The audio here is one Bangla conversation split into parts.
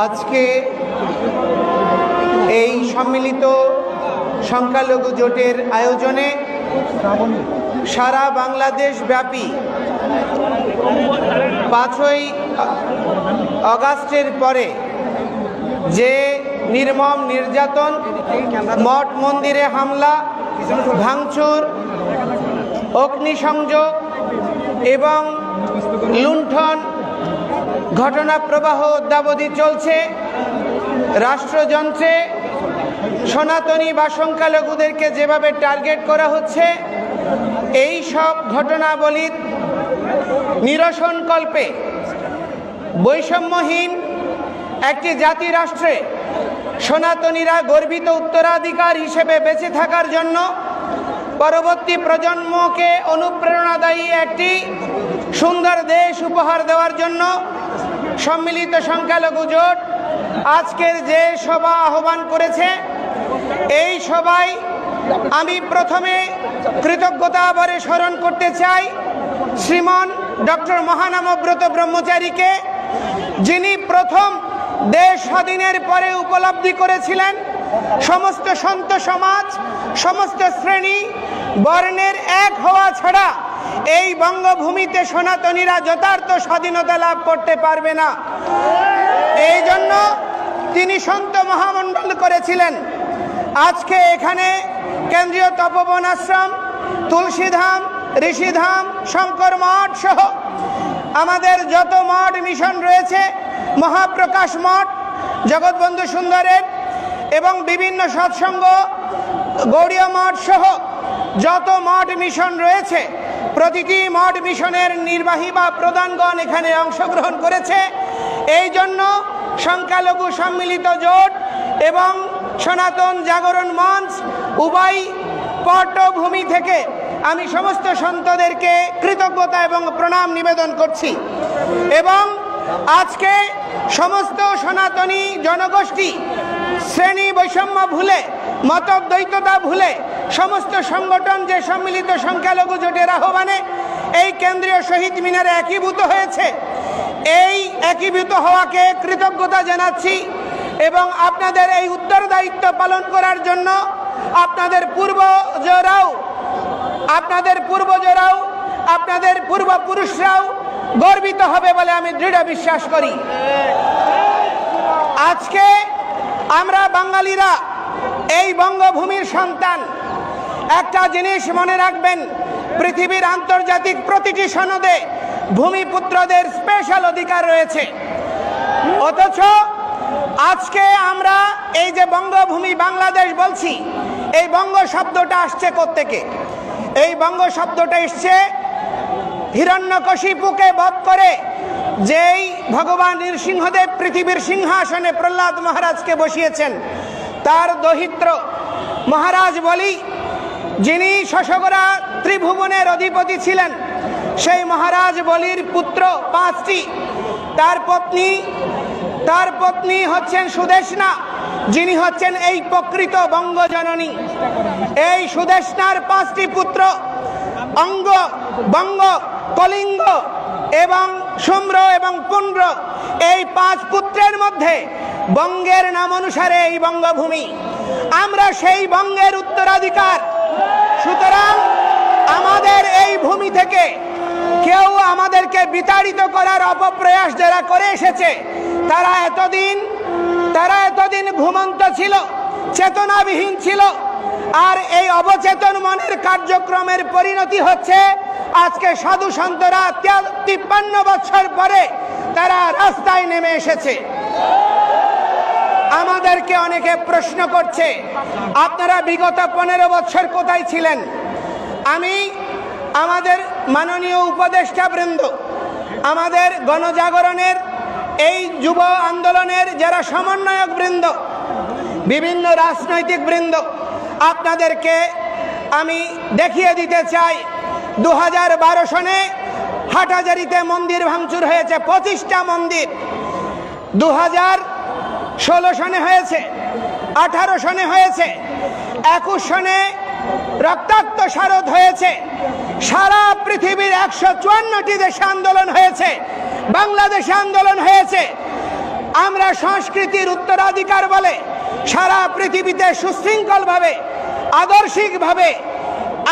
আজকে এই সম্মিলিত সংখ্যালঘু জোটের আয়োজনে সারা বাংলাদেশ ব্যাপী 5ই আগস্টের পরে যে নির্মম নির্যাতন, মঠ মন্দিরে হামলা, ভাঙচুর, অগ্নিসংযোগ এবং লুণ্ঠন ঘটনা প্রবাহ অদ্যাবধি চলছে, রাষ্ট্রযন্ত্রে সনাতনী বা সংখ্যালঘুদেরকে যেভাবে টার্গেট করা হচ্ছে, এই সব ঘটনাবলীর নিরসনকল্পে বৈষম্যহীন একটি জাতি রাষ্ট্রে সনাতনীরা গর্বিত উত্তরাধিকার হিসেবে বেঁচে থাকার জন্য পরবর্তী প্রজন্মকে অনুপ্রেরণাদায়ী একটি সুন্দর দেশ উপহার দেওয়ার জন্য সম্মিলিত সংখ্যালঘু জোট আজকের যে সভা আহ্বান করেছে, এই সভায় আমি প্রথমে কৃতজ্ঞতা ভরে স্মরণ করতে চাই শ্রীমান ডক্টর মহানামব্রত ব্রহ্মচারীকে, যিনি প্রথম দেশ স্বাধীনের পরে উপলব্ধি করেছিলেন সমস্ত সন্ত সমাজ, সমস্ত শ্রেণী বর্ণের এক হওয়া ছাড়া এই বঙ্গভূমিতে সনাতনীরা যথার্থ স্বাধীনতা লাভ করতে পারবে না। এই জন্য তিনি সন্ত মহামণ্ডল করেছিলেন। আজকে এখানে কেন্দ্রীয় তপবন আশ্রম, তুলসীধাম, ঋষিধাম, শঙ্কর মঠ সহ আমাদের যত মঠ মিশন রয়েছে, মহাপ্রকাশ মঠ, জগৎবন্ধু সুন্দরের এবং বিভিন্ন সৎসঙ্গ, গৌড়ীয় মঠ সহ যত মঠ মিশন রয়েছে, প্রতিটি মঠ মিশনের নির্বাহী বা প্রধানগণ এখানে অংশগ্রহণ করেছে। এই জন্য সংখ্যালঘু সম্মিলিত জোট এবং সনাতন জাগরণ মঞ্চ উভয় পটভূমি থেকে আমি সমস্ত সন্তদেরকে কৃতজ্ঞতা এবং প্রণাম নিবেদন করছি। এবং আজকে সমস্ত সনাতনী জনগোষ্ঠী শ্রেণী বৈষম্য ভুলে, মতদ্বৈততা ভুলে সমস্ত সংগঠন যে সম্মিলিত সংখ্যালঘু জোটের আহ্বানে এই কেন্দ্রীয় শহীদ মিনারে একীভূত হয়েছে, এই একীভূত হওয়াকে কৃতজ্ঞতা জানাচ্ছি। এবং আপনাদের এই উত্তরদায়িত্ব পালন করার জন্য আপনাদের পূর্বজরাও, আপনাদের পূর্বপুরুষরাও গর্বিত হবে বলে আমি দৃঢ় বিশ্বাস করি। আজকে আমরা বাঙালিরা এই বঙ্গভূমির সন্তান। একটা জিনিস মনে রাখবেন, পৃথিবীর আন্তর্জাতিক প্রতিটি সনদে ভূমিপুত্রদের স্পেশাল অধিকার রয়েছে। অথচ আজকে আমরা এই যে বঙ্গভূমি বাংলাদেশ বলছি, এই বঙ্গ শব্দটা আসছে কোত্থেকে? এই বঙ্গ শব্দটা এসছে হিরণ্যকশিপুকে বধ করে যেই ভগবান নৃসিংহদেব পৃথিবীর সিংহাসনে প্রহ্লাদ মহারাজকে বসিয়েছেন, তার দহিত্র মহারাজ বলি, যিনি শশগরা ত্রিভুবনের অধিপতি ছিলেন, সেই মহারাজ বলির পুত্র 5টি। তার পত্নী হচ্ছেন সুদেষ্ণা, যিনি হচ্ছেন এই প্রকৃত বঙ্গজননী। এই সুদেষ্ণার 5টি পুত্র অঙ্গ, বঙ্গ, কলিঙ্গ এবং শুম্র এবং পুণ্ড্র, এই 5 পুত্রের মধ্যে বঙ্গের নাম অনুসারে এই বঙ্গভূমি। আমরা সেই বঙ্গের উত্তরাধিকার। সুতরাং আমাদের এই ভূমি থেকে কেউ আমাদেরকে বিতাড়িত করার অপপ্রয়াস যারা করে এসেছে, তারা এতদিন ঘুমন্ত ছিল, চেতনাবিহীন ছিল। আর এই অবচেতন মনের কার্যক্রমের পরিণতি হচ্ছে আজকে সাধু সন্তরা 53 বছর পরে তারা রাস্তায় নেমে এসেছে। আমাদেরকে অনেকে প্রশ্ন করছে, আপনারা বিগত 15 বছর কোথায় ছিলেন? আমি আমাদের মাননীয় উপদেষ্টা বৃন্দ, আমাদের গণজাগরণের এই যুব আন্দোলনের যারা সমন্বয়ক বৃন্দ, বিভিন্ন রাজনৈতিক বৃন্দ, আপনাদেরকে আমি দেখিয়ে দিতে চাই 2012 সনে হাটহাজারীতে মন্দির ভাঙচুর হয়েছে, 25টা মন্দির। 2016 সনে হয়েছে, 18 সনে হয়েছে, 21 সনে রক্তাক্ত শারদ হয়েছে। সারা পৃথিবীর 154টি দেশে আন্দোলন হয়েছে, বাংলাদেশে আন্দোলন হয়েছে। আমরা সংস্কৃতির উত্তরাধিকার বলে সারা পৃথিবীতে সুশৃঙ্খলভাবে আদর্শিকভাবে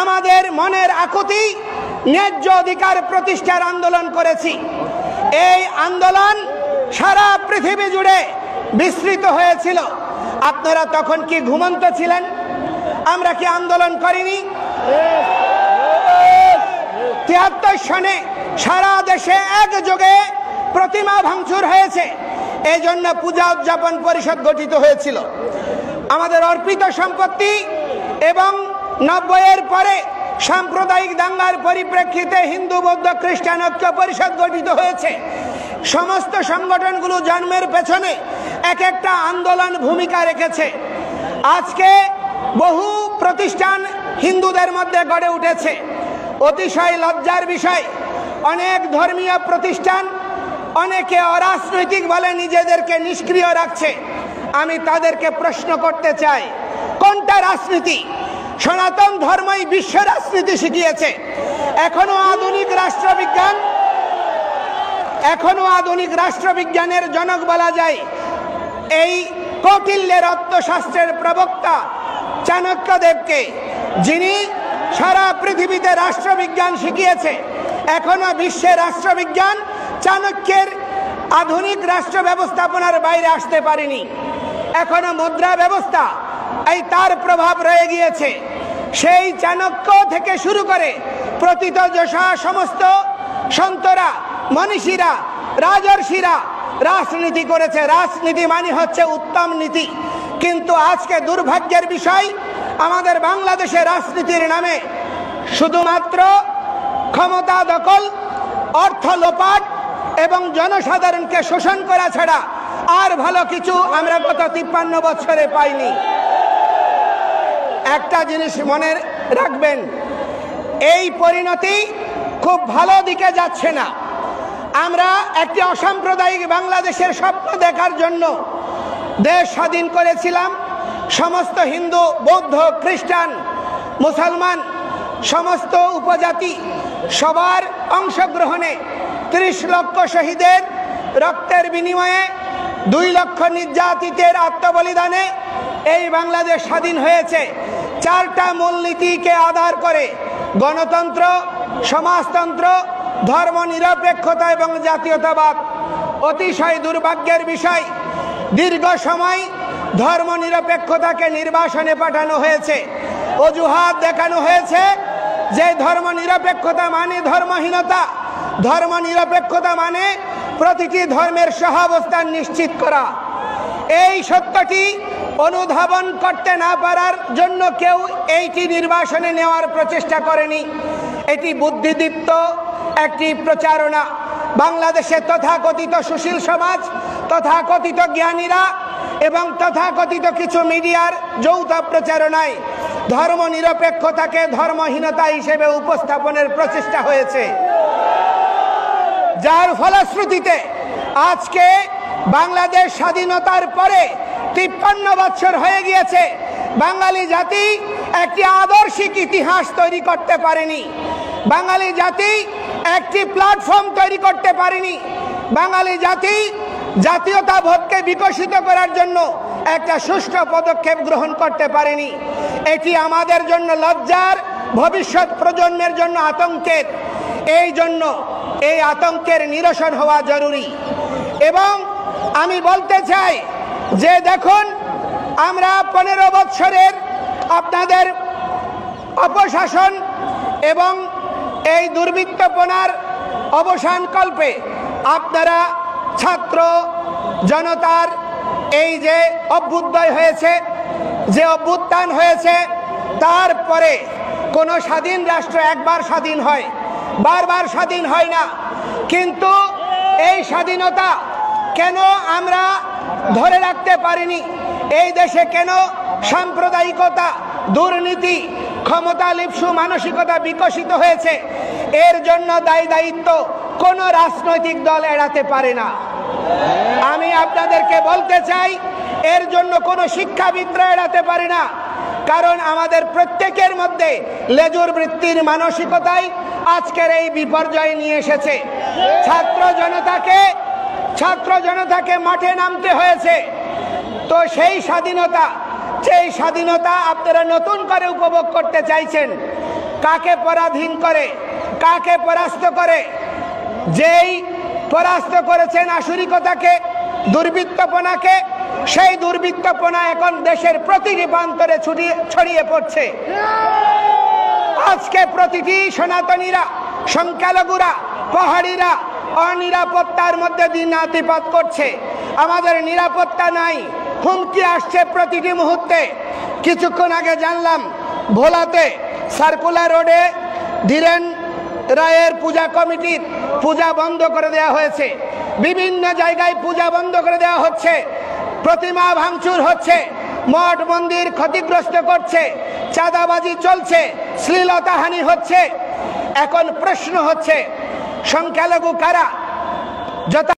আমাদের মনের আকুতি ন্যায্য অধিকার প্রতিষ্ঠার আন্দোলন করেছি। এই আন্দোলন সারা পৃথিবী জুড়ে বিস্তৃত হয়েছিল। আপনারা তখন কি ঘুমন্ত ছিলেন? আমরা কি আন্দোলন করিনি? ৭৩ সনে সারা দেশে একযোগে প্রতিমা ভাঙচুর হয়েছে। এই জন্য পূজা উদযাপন পরিষদ গঠিত হয়েছিল। আমাদের অর্পিত সম্পত্তি এবং ৯০-এর পরে সাম্প্রদায়িক দাঙ্গার পরিপ্রেক্ষিতে হিন্দু বৌদ্ধ খ্রিস্টান ঐক্য পরিষদ গঠিত হয়েছে। সমস্ত সংগঠনগুলো জন্মের পেছনে এক একটা আন্দোলন ভূমিকা রেখেছে। আজকে বহু প্রতিষ্ঠান হিন্দুদের মধ্যে গড়ে উঠেছে। অতিশয় লজ্জার বিষয়, অনেক ধর্মীয় প্রতিষ্ঠান অনেকে অরাজনৈতিক বলে নিজেদেরকে নিষ্ক্রিয় রাখছে। আমি তাদেরকে প্রশ্ন করতে চাই, কোনটা রাজনীতি? সনাতন ধর্মই বিশ্ব রাজনীতি শিখিয়েছে। এখনো আধুনিক রাষ্ট্রবিজ্ঞানের জনক বলা যায় এই কৌটিল্যের অর্থশাস্ত্রের প্রবক্তা চাণক্যদেবকে, যিনি সারা পৃথিবীতে রাষ্ট্রবিজ্ঞান শিখিয়েছে। এখনো বিশ্বের রাষ্ট্রবিজ্ঞান চাণক্যের আধুনিক রাষ্ট্র ব্যবস্থাপনার বাইরে আসতে পারেনি। এখনো মুদ্রা ব্যবস্থা এই তার প্রভাব রয়ে গিয়েছে। সেই চাণক্য থেকে শুরু করে প্রথিতযশা সমস্ত সন্তরা, মনীষীরা, রাজর্ষিরা রাজনীতি করেছে। রাজনীতি মানে হচ্ছে উত্তম নীতি। কিন্তু আজকে দুর্ভাগ্যের বিষয়, আমাদের বাংলাদেশে রাজনীতির নামে শুধুমাত্র ক্ষমতা দখল, অর্থ লোপাট এবং জনসাধারণকে শোষণ করা ছাড়া আর ভালো কিছু আমরা গত ৫৩ বছরে পাইনি। একটা জিনিস মনে রাখবেন, এই পরিণতি খুব ভালো দিকে যাচ্ছে না। আমরা একটি অসাম্প্রদায়িক বাংলাদেশের স্বপ্ন দেখার জন্য দেশ স্বাধীন করেছিলাম। সমস্ত হিন্দু, বৌদ্ধ, খ্রিস্টান, মুসলমান, সমস্ত উপজাতি সবার অংশগ্রহণে ৩০ লক্ষ শহীদের রক্তের বিনিময়ে ২ লক্ষ নির্যাতিতের আত্মবলিদানে এই বাংলাদেশ স্বাধীন হয়েছে। ৪টা মূলনীতিকে আধার করে গণতন্ত্র, সমাজতন্ত্র, ধর্ম নিরপেক্ষতা এবং জাতীয়তাবাদ। অতিশয় দুর্ভাগ্যের বিষয়, দীর্ঘ সময় ধর্ম নিরপেক্ষতাকে নির্বাসনে পাঠানো হয়েছে। অজুহাত দেখানো হয়েছে যে ধর্ম নিরপেক্ষতা মানে ধর্মহীনতা, ধর্ম নিরপেক্ষতা মানে প্রতিটি ধর্মের সহাবস্থান নিশ্চিত করা। এই সত্যটি অনুধাবন করতে না পারার জন্য কেউ এইটি নির্বাসনে নেওয়ার প্রচেষ্টা করেনি। এটি বুদ্ধিদীপ্ত একটি প্রচারণা। বাংলাদেশে তথাকথিত সুশীল সমাজ, তথাকথিত জ্ঞানীরা এবং তথাকথিত কিছু মিডিয়ার যৌথ প্রচারণায় ধর্ম নিরপেক্ষতাকে ধর্মহীনতা হিসেবে উপস্থাপনের প্রচেষ্টা হয়েছে, যার ফলশ্রুতিতে আজকে বাংলাদেশ স্বাধীনতার পরে ৫৩ বছর হয়ে গিয়েছে, বাঙালি জাতি একটি আদর্শিক ইতিহাস তৈরি করতে পারেনি। বাঙালি জাতি একটি প্ল্যাটফর্ম তৈরি করতে পারেনি। বাঙালি জাতি জাতীয়তাবোধকে বিকশিত করার জন্য একটা সুষ্ঠু পদক্ষেপ গ্রহণ করতে পারেনি। এটি আমাদের জন্য লজ্জার, ভবিষ্যৎ প্রজন্মের জন্য আতঙ্কের। এই জন্য এই আতঙ্কের নিরসন হওয়া জরুরি। এবং আমি বলতে চাই যে দেখুন, আমরা ১৫ বৎসরের আপনাদের অপশাসন এবং এই দুর্বৃত্তপনার অবসান কল্পে আপনারা ছাত্র জনতার এই যে অভ্যুদয় হয়েছে, যে অভ্যুত্থান হয়েছে, তারপরে কোনো স্বাধীন রাষ্ট্র একবার স্বাধীন হয়, বারবার স্বাধীন হয় না। কিন্তু এই স্বাধীনতা কেন আমরা ধরে রাখতে পারিনি? এই দেশে কেন সাম্প্রদায়িকতা, দুর্নীতি, ক্ষমতা লিপ্সু মানসিকতা বিকশিত হয়েছে? এর জন্য দায়িত্ব কোনো রাজনৈতিক দল এড়াতে পারে না। আমি আপনাদেরকে বলতে চাই, এর জন্য কোনো শিক্ষাবিদরা এড়াতে পারে না। কারণ আমাদের প্রত্যেকের মধ্যে লেজুর বৃত্তির মানসিকতাই আজকের এই বিপর্যয় নিয়ে এসেছে। ছাত্র জনতাকে ছাত্র জনতাকে মাঠে নামতে হয়েছে। তো সেই স্বাধীনতা, যেই স্বাধীনতা আপনারা নতুন করে উপভোগ করতে চাইছেন, কাকে পরাধীন করে, কাকে পরাস্ত করে? যেই পরাস্ত করেছেন আসুরিকতাকে, দুর্বৃত্তপনাকে, সেই দুর্বৃত্তপনা এখন দেশের প্রতিটি প্রান্তরে ছড়িয়ে পড়ছে। আজকে প্রতিটি সনাতনীরা, সংখ্যালঘুরা, পাহাড়িরা অনিরাপত্তার মধ্যে দিনাতিপাত করছে। আমাদের নিরাপত্তা নাই, হুমকি আসছে প্রতিটি মুহূর্তে। কিছুক্ষণ আগে জানলাম ভোলাতে সার্কুলার রোডে ধীরেন রায়ের পূজা কমিটির পূজা বন্ধ করে দেওয়া হয়েছে। বিভিন্ন জায়গায় পূজা বন্ধ করে দেওয়া হচ্ছে, প্রতিমা ভাঙচুর হচ্ছে, মঠ মন্দির ক্ষতিগ্রস্ত করছে, চাঁদাবাজি চলছে, শ্লীলতাহানি হচ্ছে। এখন প্রশ্ন হচ্ছে সংখ্যালঘু কারা?